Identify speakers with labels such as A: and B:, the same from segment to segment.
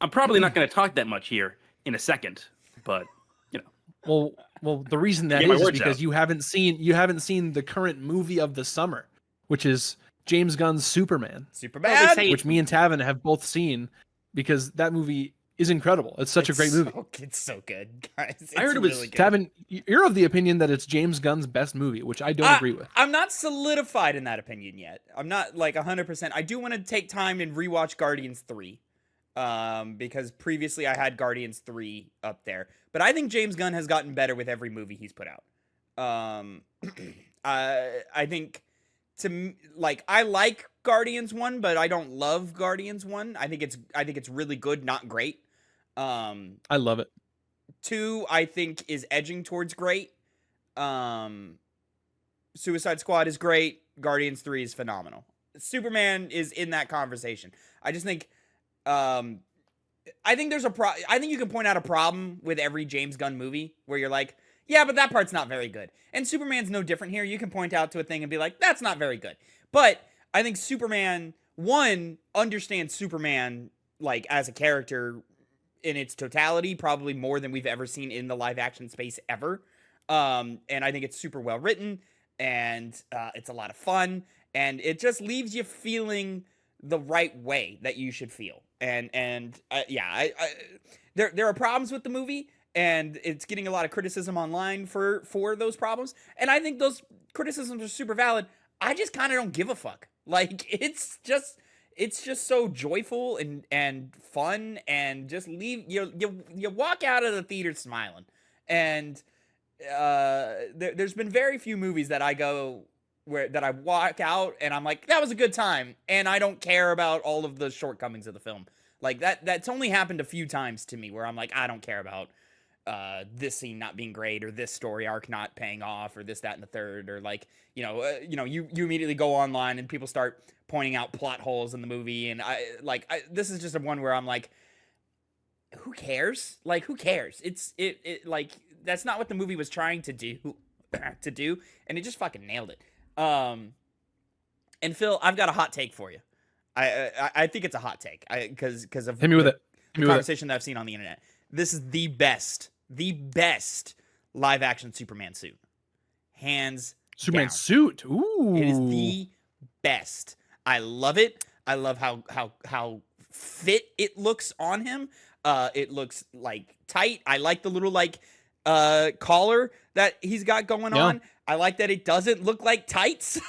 A: I'm probably not going to talk that much here in a second, but you know.
B: Well, the reason that
A: Get my
B: is
A: words
B: because
A: out.
B: you haven't seen the current movie of the summer, which is James Gunn's Superman,
A: Well, they
C: Superman.
A: say
B: which me and Tavin have both seen because that movie is incredible. It's such a great movie.
C: It's so good, guys. It's
A: I heard it was
C: really good.
B: Tavin, you're of the opinion that it's James Gunn's best movie, which I don't agree with.
C: I'm not solidified in that opinion yet. I'm not like 100%. I do want to take time and rewatch Guardians 3. Because previously I had Guardians 3 up there. But I think James Gunn has gotten better with every movie he's put out. I think I like Guardians 1, but I don't love Guardians 1. I think it's really good, not great.
B: I love it.
C: 2, I think, is edging towards great. Suicide Squad is great. Guardians 3 is phenomenal. Superman is in that conversation. I just think I think there's I think you can point out a problem with every James Gunn movie where you're like, yeah, but that part's not very good. And Superman's no different here. You can point out to a thing and be like, that's not very good. But I think Superman, one, understands Superman like as a character in its totality, probably more than we've ever seen in the live action space ever. And I think it's super well written, and it's a lot of fun, and it just leaves you feeling the right way that you should feel. And there are problems with the movie, and it's getting a lot of criticism online for those problems. And I think those criticisms are super valid. I just kind of don't give a fuck. Like, it's just so joyful and fun, and just leave you walk out of the theater smiling. And there's been very few movies that I walk out and I'm like, that was a good time, and I don't care about all of the shortcomings of the film. Like that's only happened a few times to me where I'm like, I don't care about this scene not being great, or this story arc not paying off, or this, that, and the third, or like, you immediately go online and people start pointing out plot holes in the movie, and this is just one where I'm like, who cares? Like, who cares? It like, that's not what the movie was trying to do, and it just fucking nailed it. And Phil, I've got a hot take for you. I think it's a hot take, because of
B: Hit me with it.
C: The conversation that I've seen on the internet. This is the best live action Superman suit, hands
B: Superman
C: down.
B: suit. Ooh,
C: It is the best. I love it. I love how fit it looks on him. It looks like tight. I like the little collar that he's got going on. I like that it doesn't look like tights.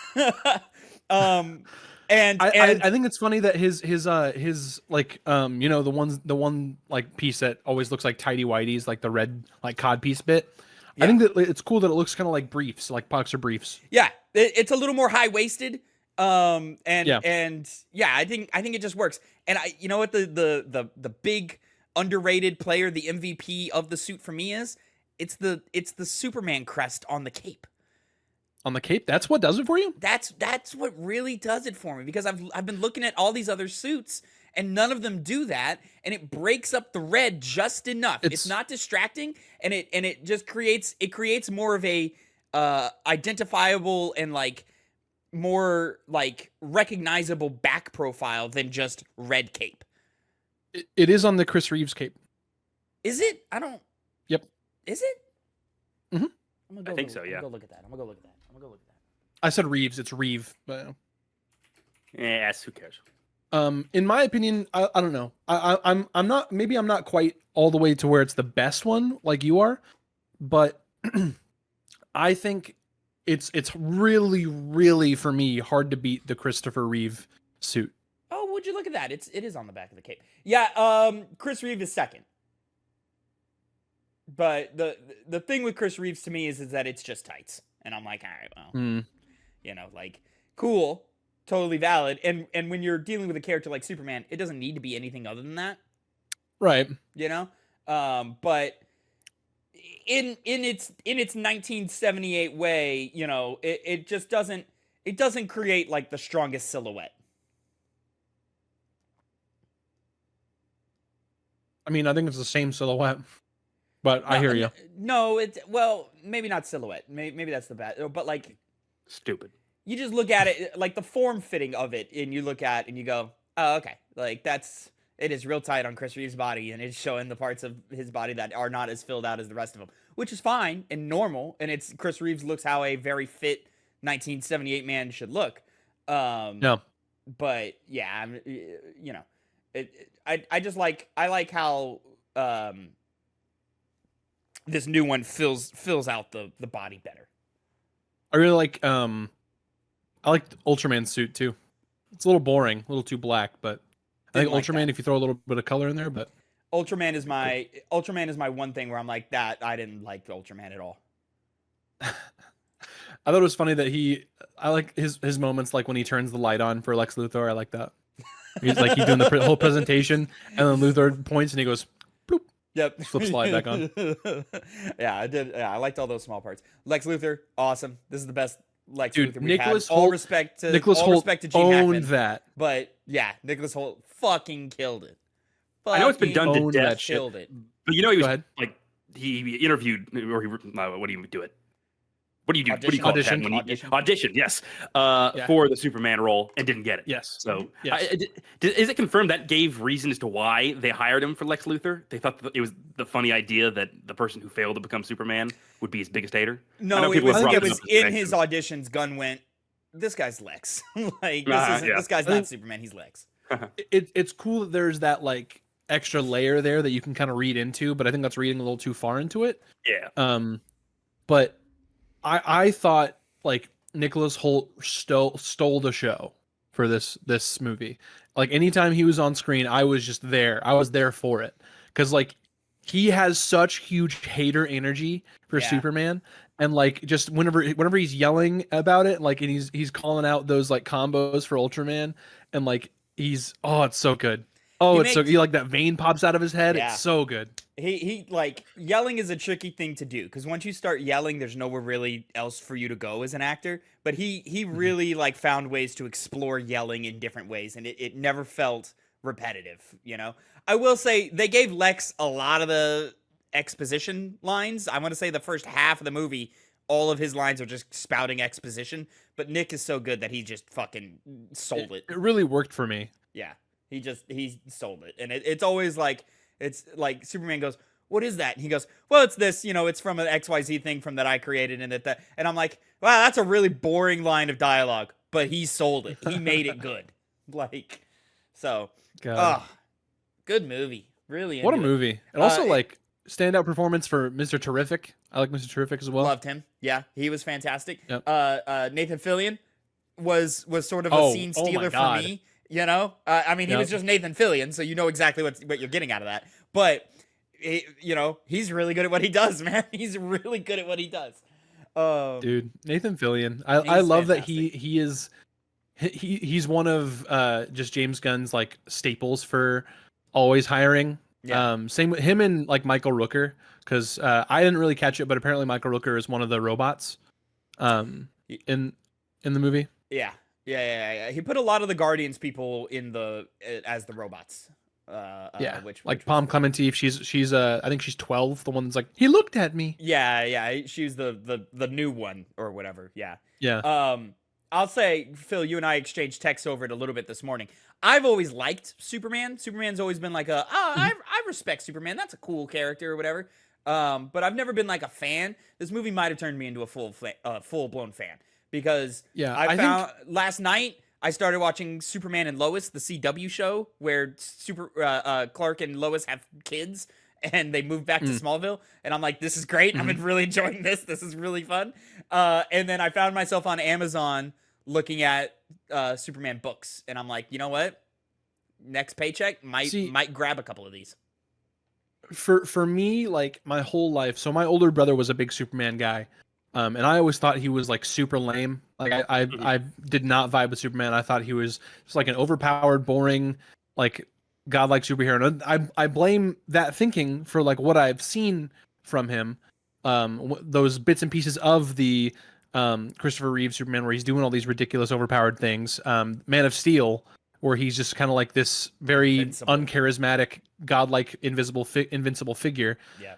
C: And
B: I think it's funny that his like the one like piece that always looks like tighty whities, like the red like cod piece bit. Yeah. I think that it's cool that it looks kind of like briefs, like boxer briefs.
C: Yeah, it's a little more high waisted. I think it just works. And you know what the big underrated player, the MVP of the suit for me is? It's the Superman crest on the cape.
B: On the cape, that's what does it for you?
C: That's what really does it for me, because I've been looking at all these other suits and none of them do that, and it breaks up the red just enough. It's not distracting, and it just creates more of a identifiable and like more like recognizable back profile than just red cape.
B: It is on the Chris Reeves cape.
C: Is it? I don't.
B: Yep.
C: Is it?
B: Mm-hmm.
A: I think so. Yeah.
C: I'm gonna go look at that.
B: I said Reeves. It's Reeve. But...
A: Yes. Who cares?
B: In my opinion, I don't know. I'm not. Maybe I'm not quite all the way to where it's the best one like you are, but I think it's really, really for me hard to beat the Christopher Reeve suit.
C: Oh, would you look at that? It is on the back of the cape. Yeah. Chris Reeve is second. But the thing with Chris Reeves to me is that it's just tights. And I'm like, all right, well, like, cool, totally valid. And when you're dealing with a character like Superman, it doesn't need to be anything other than that.
B: Right.
C: But in its 1978 way, it just doesn't create like the strongest silhouette.
B: I mean, I think it's the same silhouette. But I hear you.
C: No, maybe not silhouette. Maybe that's the bad. But like,
A: stupid.
C: You just look at it, like the form fitting of it, and you look at it and you go, oh, okay. Like It is real tight on Chris Reeves' body, and it's showing the parts of his body that are not as filled out as the rest of him, which is fine and normal. And it's Chris Reeves looks how a very fit 1978 man should look.
B: No.
C: But yeah, I just like how this new one fills out the body better.
B: I really like I like the Ultraman's suit too. It's a little boring, a little too black, but I think Ultraman, if you throw a little bit of color in there, but
C: Ultraman is my one thing where I'm like that. I didn't like Ultraman at all.
B: I thought it was funny that I like his moments, like when he turns the light on for Lex Luthor. I like that. He's doing the whole presentation, and then Luthor points and he goes, bloop.
C: Yep.
B: Flips the light back on.
C: Yeah, I did. Yeah, I liked all those small parts. Lex Luthor, awesome. This is the best Lex Luthor we've
B: Nicholas
C: had.
B: Hoult,
C: All respect to
B: Nicholas
C: all
B: Hoult
C: respect to Gene
B: owned
C: Hackman,
B: that.
C: But yeah, Nicholas Hoult fucking killed it.
A: I know it's been done to death.
C: Killed it.
A: But you know, he was like he interviewed, or what do you do it? What do you do? What do you call
B: audition?
A: it? Audition, yes, for the Superman role and didn't get it.
B: Yes.
A: So,
B: yes.
A: Is it confirmed that gave reason as to why they hired him for Lex Luthor? They thought that it was the funny idea that the person who failed to become Superman would be his biggest hater.
C: No, it was in his auditions. Gunn went, "This guy's Lex. This guy's not Superman. He's Lex."
B: It's cool that there's that like extra layer there that you can kind of read into, but I think that's reading a little too far into it.
A: Yeah.
B: But I thought like Nicholas Hoult stole the show for this movie. Like anytime he was on screen, I was just there. I was there for it because like he has such huge hater energy for Superman, and like just whenever he's yelling about it, like and he's calling out those like combos for Ultraman, and like it's so good. So like that vein pops out of his head. Yeah. It's so good.
C: He like yelling is a tricky thing to do because once you start yelling, there's nowhere really else for you to go as an actor. But he really like found ways to explore yelling in different ways, and it never felt repetitive. You know, I will say they gave Lex a lot of the exposition lines. I want to say the first half of the movie, all of his lines are just spouting exposition. But Nick is so good that he just fucking sold it.
B: It really worked for me.
C: Yeah. He sold it. And it's always like, it's like Superman goes, "What is that?" And he goes, "Well, it's this, it's from an XYZ thing from that I created." And I'm like, wow, that's a really boring line of dialogue, but he sold it. He made it good. Good movie. Really.
B: What a movie. And also like standout performance for Mr. Terrific. I like Mr. Terrific as well.
C: Loved him. Yeah. He was fantastic.
B: Yep.
C: Nathan Fillion was sort of a scene stealer for me. I mean, he was just Nathan Fillion, so you know exactly what you're getting out of that. But, he's really good at what he does, man. He's really good at what he does.
B: Dude, Nathan Fillion. I love fantastic. That he's one of just James Gunn's like staples for always hiring. Yeah. Same with him and like Michael Rooker, because I didn't really catch it, but apparently Michael Rooker is one of the robots in the movie.
C: Yeah. Yeah. He put a lot of the Guardians people as the robots. Which
B: Palm Clemente, she's I think she's 12. The one that's like, he looked at me.
C: Yeah. She's the new one or whatever. Yeah.
B: Yeah.
C: I'll say, Phil, you and I exchanged texts over it a little bit this morning. I've always liked Superman. Superman's always been like I respect Superman. That's a cool character or whatever. But I've never been like a fan. This movie might have turned me into a full blown fan. Because last night I started watching Superman and Lois, the CW show where Clark and Lois have kids and they move back to Smallville. And I'm like, this is great. I'm really enjoying this. This is really fun. And then I found myself on Amazon looking at Superman books. And I'm like, you know what? Next paycheck might grab a couple of these.
B: For me, like my whole life. So my older brother was a big Superman guy. And I always thought he was like super lame. Like I did not vibe with Superman. I thought he was just like an overpowered, boring, like godlike superhero. And I blame that thinking for like what I've seen from him. Those bits and pieces of the Christopher Reeve Superman where he's doing all these ridiculous, overpowered things. Man of Steel, where he's just kind of like this very uncharismatic, godlike, invincible figure.
C: Yeah.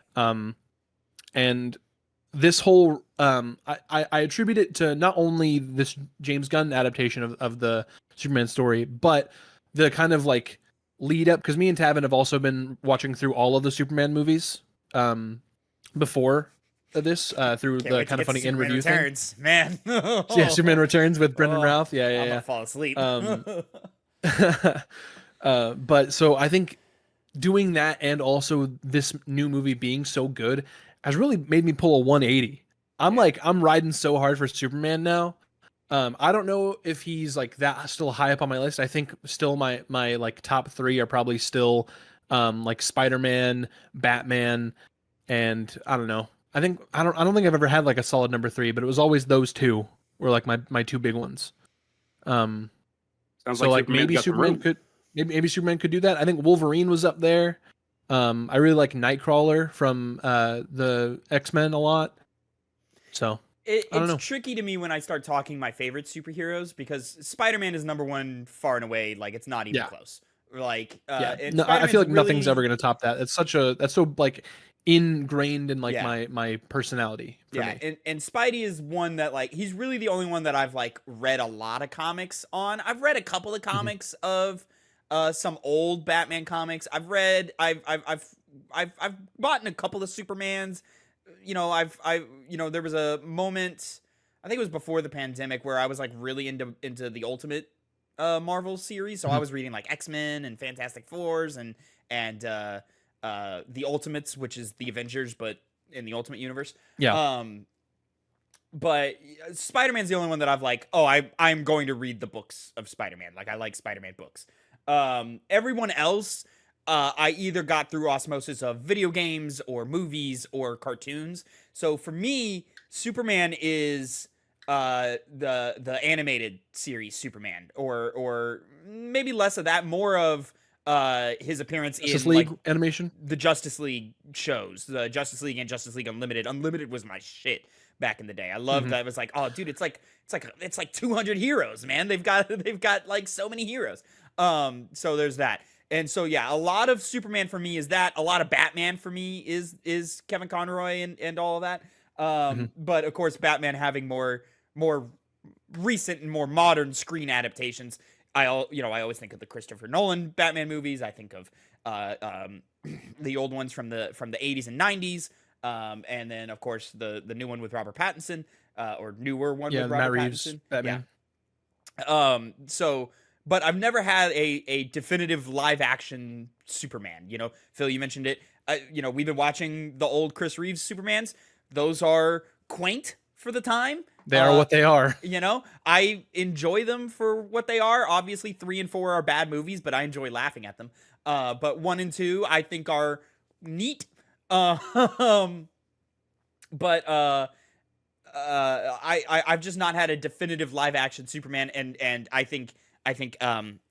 B: And this whole I attribute it to not only this James Gunn adaptation of the Superman story, but the kind of like lead up, because me and Tavin have also been watching through all of the Superman movies before this through
C: Can't
B: the
C: wait to
B: kind of
C: get to
B: funny in
C: Superman
B: review thing.
C: Returns, man.
B: Yeah, Superman Returns with Brendan
C: Oh,
B: Routh. Yeah,
C: I'm gonna
B: yeah,
C: fall asleep.
B: yeah. But so I think doing that and also this new movie being so good has really made me pull a 180. I'm riding so hard for Superman now. I don't know if he's like that still high up on my list. I think still my like top 3 are probably still like Spider-Man, Batman, and I don't know. I don't think I've ever had like a solid number 3, but it was always those two were like my two big ones.
A: Sounds
B: So like
A: Superman's
B: maybe
A: got some
B: Superman
A: room.
B: could maybe Superman could do that. I think Wolverine was up there. I really like Nightcrawler from the X-Men a lot. So I don't
C: It's
B: know.
C: tricky to me when I start talking my favorite superheroes because Spider-Man is number one far and away. Like it's not even
B: Yeah.
C: close. Like
B: Yeah,
C: and
B: no, I feel
C: Spider-Man's
B: like nothing's ever
C: really,
B: gonna top that. It's that's so like ingrained in like
C: Yeah.
B: my personality for
C: yeah,
B: me.
C: and Spidey is one that like he's really the only one that I've like read a lot of comics on. I've read a couple of
B: Mhm.
C: comics of some old Batman comics. I've bought in a couple of Supermans. There was a moment, I think it was before the pandemic, where I was like really into the Ultimate Marvel series. So I
B: Mhm.
C: was reading like X-Men and Fantastic Fours and the Ultimates, which is the Avengers, but in the Ultimate Universe.
B: Yeah.
C: But Spider-Man's the only one that I've like, I'm going to read the books of Spider-Man. Like I like Spider-Man books. Everyone else, I either got through osmosis of video games or movies or cartoons. So for me, Superman is the animated series Superman, or maybe less of that, more of his appearance
B: Justice
C: in
B: League
C: like
B: animation.
C: the Justice League shows, the Justice League and Justice League Unlimited. Unlimited was my shit back in the day. I loved
B: Mhm.
C: that. It was like, oh, dude, it's like 200 heroes, man. They've got like so many heroes. So there's that. And so yeah, a lot of Superman for me is that. A lot of Batman for me is Kevin Conroy and all of that.
B: Mhm.
C: But of course, Batman having more recent and more modern screen adaptations. I always think of the Christopher Nolan Batman movies. I think of the old ones from the 80s and 90s, and then of course the new one with Robert Pattinson, or newer one
B: Yeah,
C: with
B: Matt
C: Robert
B: Reeves
C: Pattinson.
B: Batman.
C: Yeah. But I've never had a definitive live action Superman. Phil, you mentioned it. We've been watching the old Chris Reeves Supermans. Those are quaint for the time.
B: They are what they are.
C: I enjoy them for what they are. Obviously, 3 and 4 are bad movies, but I enjoy laughing at them. But 1 and 2, I think, are neat. But I've just not had a definitive live action Superman, and I think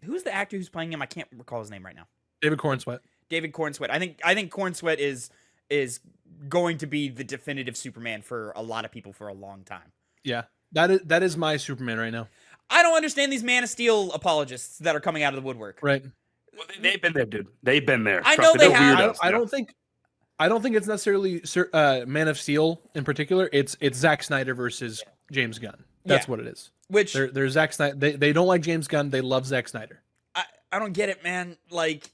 C: who's the actor who's playing him? I can't recall his name right now.
B: David Cornsweet.
C: David Cornsweet. I think Cornsweet is going to be the definitive Superman for a lot of people for a long time.
B: Yeah, that is my Superman right now.
C: I don't understand these Man of Steel apologists that are coming out of the woodwork.
B: Right.
A: Well, they've been there, dude. They've been there.
C: I
A: Trust
C: know
A: me,
C: they
A: they're
C: have.
A: weirdos,
B: I
A: yeah.
B: don't think it's necessarily Man of Steel in particular. It's Zack Snyder versus James Gunn. That's
C: Yeah.
B: what it is.
C: Which
B: They're Zack Snyder. They don't like James Gunn. They love Zack Snyder.
C: I don't get it, man. Like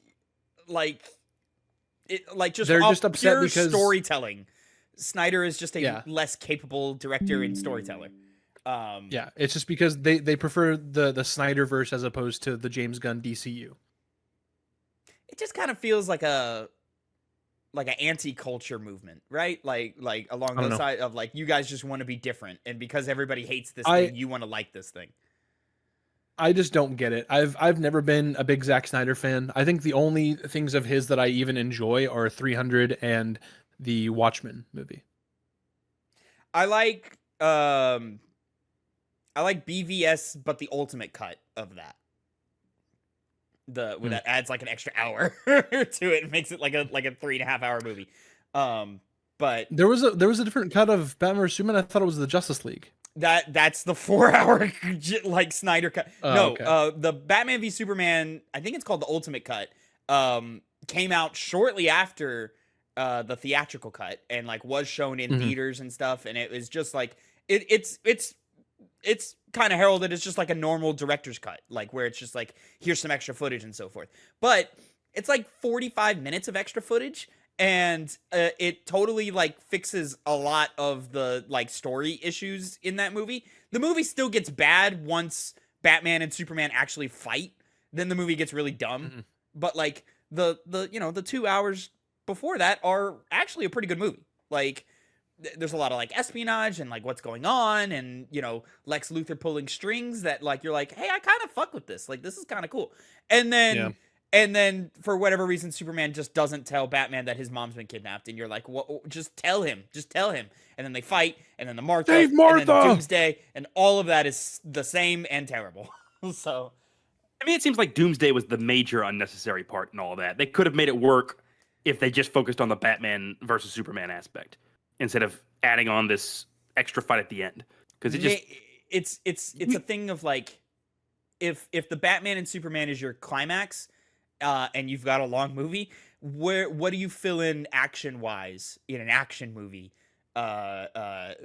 C: just
B: They're
C: off
B: just upset
C: pure
B: because-
C: storytelling. Snyder is just a
B: Yeah.
C: less capable director and storyteller.
B: Yeah, it's just because they prefer the Snyderverse as opposed to the James Gunn DCU.
C: It just kind of feels like an anti-culture movement, right? Like along
B: I don't
C: the
B: know.
C: side of like, you guys just want to be different, and because everybody hates this
B: I-
C: thing, you want to like this thing.
B: I just don't get it. I've never been a big Zack Snyder fan. I think the only things of his that I even enjoy are 300 and the Watchmen movie.
C: I like BVS, but the ultimate cut of that. Where that adds like an extra hour to it, makes it like a 3.5 hour movie. But
B: There was a different cut of Batman vs Superman. I thought it was the Justice League.
C: that's the 4 hour like Snyder cut.
B: Oh,
C: No,
B: okay.
C: the Batman v Superman, I think it's called the Ultimate Cut, came out shortly after the theatrical cut, and like was shown in
B: Mhm.
C: theaters and stuff, and it was just like it's kind of heralded as just like a normal director's cut, like where it's just like, here's some extra footage and so forth. But it's like 45 minutes of extra footage, and it totally like fixes a lot of the like story issues in that movie. The movie still gets bad once Batman and Superman actually fight. Then the movie gets really dumb.
B: Mm-hmm.
C: But like the 2 hours before that are actually a pretty good movie. Like there's a lot of like espionage and like what's going on, and Lex Luthor pulling strings that like you're like, hey, I kind of fuck with this. Like this is kind of cool. And then for whatever reason, Superman just doesn't tell Batman that his mom's been kidnapped, and you're like, what? Just tell him. And then they fight, and then the Martha,
B: Save Martha!
C: and then Doomsday, and all of that is the same and terrible. So.
A: I mean, it seems like Doomsday was the major unnecessary part in all that. They could have made it work if they just focused on the Batman versus Superman aspect instead of adding on this extra fight at the end. Because
C: it's a thing of like, if the Batman and Superman is your climax, and you've got a long movie, what do you fill in action wise in an action movie? That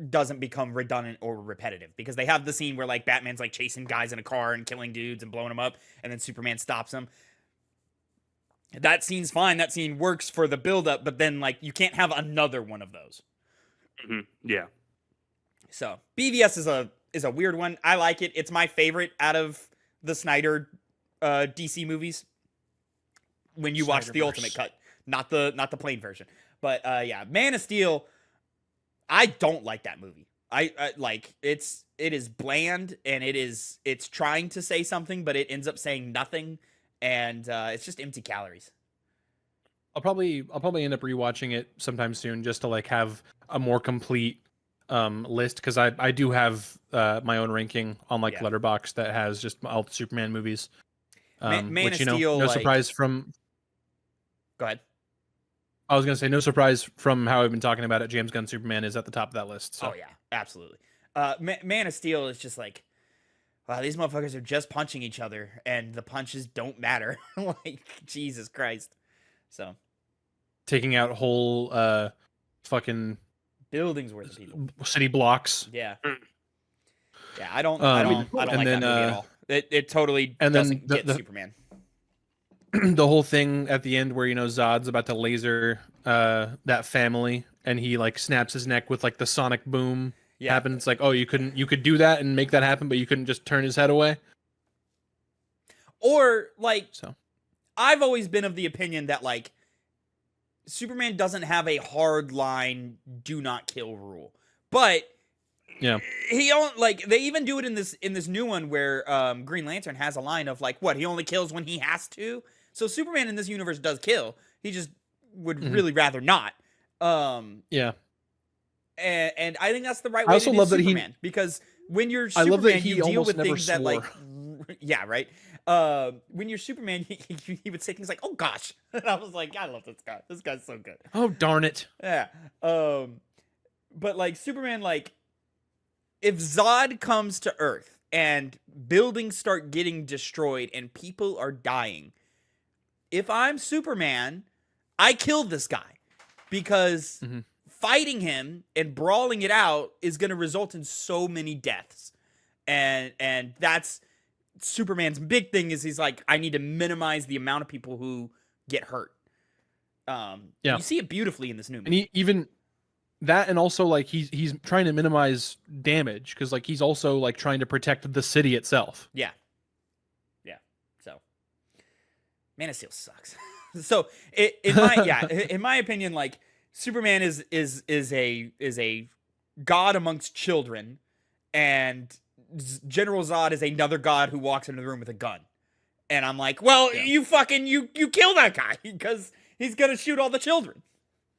C: doesn't become redundant or repetitive, because they have the scene where like Batman's like chasing guys in a car and killing dudes and blowing them up, and then Superman stops him. That scene's fine. That scene works for the buildup, but then like you can't have another one of those.
A: Mm-hmm. Yeah.
C: So BVS is a weird one. I like it. It's my favorite out of the Snyder DC movies. When you watch the Ultimate Cut, not the plain version. But yeah, Man of Steel, I don't like that movie. I like it is bland, and it's trying to say something, but it ends up saying nothing, and it's just empty calories.
B: I'll probably end up rewatching it sometime soon just to like have a more complete list, because I do have my own ranking on like Letterboxd that has just all the Superman movies.
C: Man
B: which,
C: of Steel,
B: no
C: like...
B: surprise from.
C: Go ahead.
B: I was gonna say, no surprise from how I've been talking about it. James Gunn Superman is at the top of that list. So.
C: Oh yeah, absolutely. Man of Steel is just like, wow, these motherfuckers are just punching each other, and the punches don't matter. Like Jesus Christ. So
B: taking out whole fucking
C: buildings worth of people,
B: city blocks.
C: Yeah. Yeah, I don't like that movie at all. It totally doesn't get Superman.
B: The whole thing at the end where Zod's about to laser that family, and he like snaps his neck with like the sonic boom happens. It's like, oh, you could do that and make that happen, but you couldn't just turn his head away.
C: Or like, I've always been of the opinion that like Superman doesn't have a hard line do not kill rule, but he like they even do it in this new one where Green Lantern has a line of like, what, he only kills when he has to. So Superman in this universe does kill. He just would really rather not. And I think that's the right way to do Superman, because when you're Superman, you deal with things that like, yeah, right. When you're Superman, he would say things like, "Oh gosh," and I was like, "I love this guy. This guy's so good."
B: Oh darn it.
C: Yeah. But like Superman, like if Zod comes to Earth and buildings start getting destroyed and people are dying, if I'm Superman, I killed this guy, because fighting him and brawling it out is going to result in so many deaths. And that's Superman's big thing, is he's like, I need to minimize the amount of people who get hurt. You see it beautifully in this new movie.
B: And even that, and also like he's trying to minimize damage, because like he's also like trying to protect the city itself.
C: Yeah. So Man of Steel sucks. So in my opinion, like Superman is a god amongst children, and General Zod is another god who walks into the room with a gun. And I'm like, well, you kill that guy, because he's gonna shoot all the children.